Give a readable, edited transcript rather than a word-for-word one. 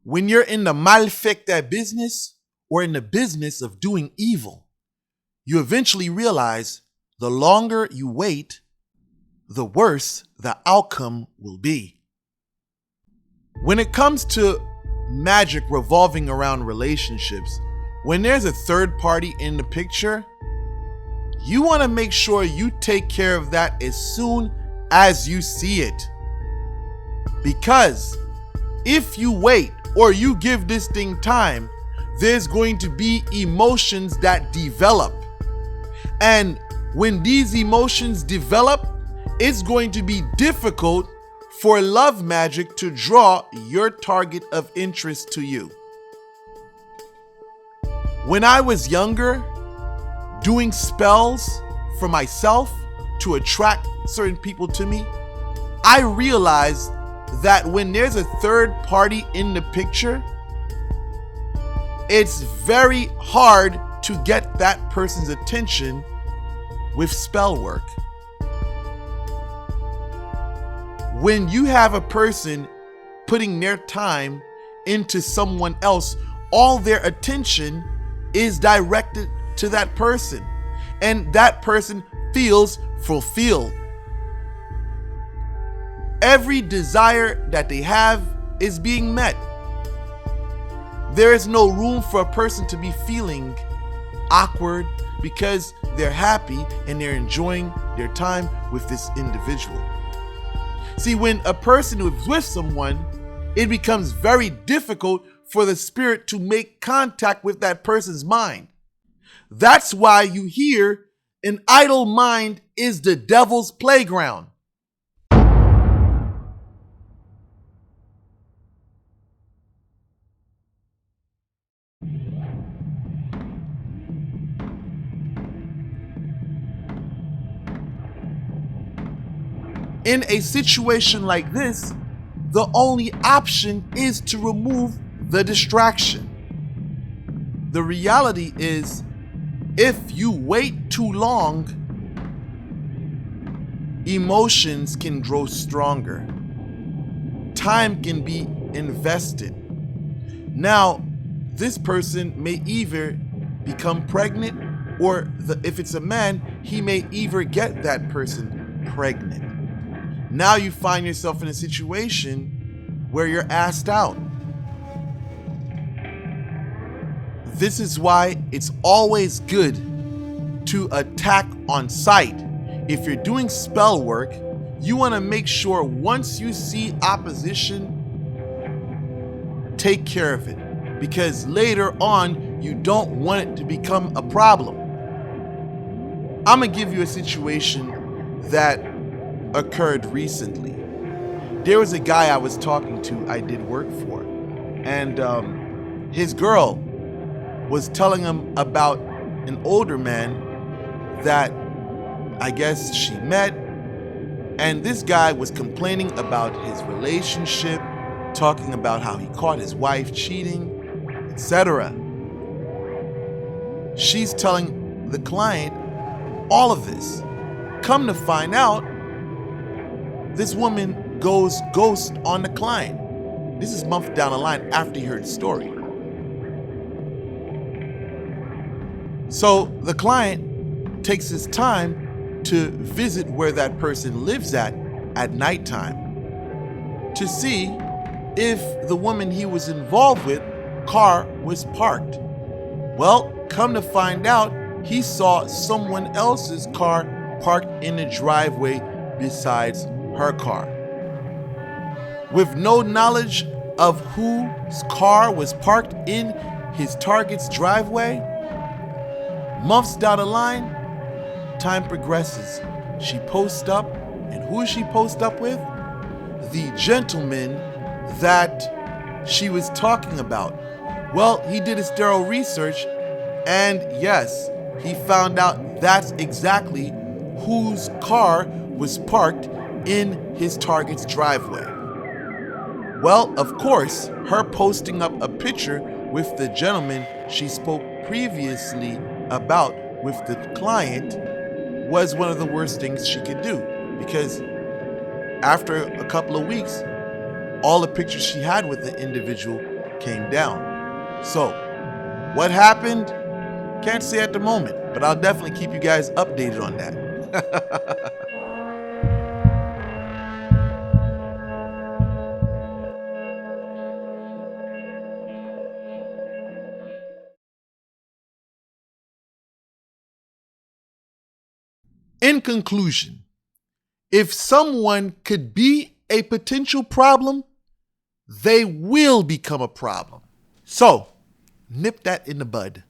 When you're in the malfecta business or in the business of doing evil, you eventually realize the longer you wait, the worse the outcome will be. When it comes to magic revolving around relationships, when there's a third party in the picture, you want to make sure you take care of that as soon as you see it. Because if you wait or you give this thing time, there's going to be emotions that develop. And when these emotions develop, it's going to be difficult for love magic to draw your target of interest to you. When I was younger, doing spells for myself to attract certain people to me, I realized that when there's a third party in the picture, it's very hard to get that person's attention with spell work. When you have a person putting their time into someone else, all their attention is directed to that person, and that person feels fulfilled. Every desire that they have is being met. There is no room for a person to be feeling awkward because they're happy and they're enjoying their time with this individual. See, when a person is with someone, it becomes very difficult for the spirit to make contact with that person's mind. That's why you hear an idle mind is the devil's playground. In a situation like this, the only option is to remove the distraction. The reality is, if you wait too long, emotions can grow stronger. Time can be invested. Now, this person may either become pregnant, or if it's a man, he may either get that person pregnant. Now you find yourself in a situation where you're asked out. This is why it's always good to attack on sight. If you're doing spell work, you want to make sure once you see opposition, take care of it, because later on you don't want it to become a problem. I'm gonna give you a situation that occurred recently. There was a guy I was talking to, I did work for, and his girl was telling him about an older man that I guess she met, and this guy was complaining about his relationship, talking about how he caught his wife cheating, etc. She's telling the client all of this. Come to find out, this woman goes ghost on the client. This is months down the line after you heard the story. So the client takes his time to visit where that person lives at nighttime to see if the woman he was involved with car was parked. Well, come to find out, he saw someone else's car parked in the driveway besides her car. With no knowledge of whose car was parked in his target's driveway, months down the line, time progresses. She posts up, and who is she post up with? The gentleman that she was talking about. Well, he did his thorough research, and yes, he found out that's exactly whose car was parked in his target's driveway. Well, of course, her posting up a picture with the gentleman she spoke previously about with the client was one of the worst things she could do, because after a couple of weeks, all the pictures she had with the individual came down. So, what happened? Can't say at the moment, but I'll definitely keep you guys updated on that. In conclusion, if someone could be a potential problem, they will become a problem. So, nip that in the bud.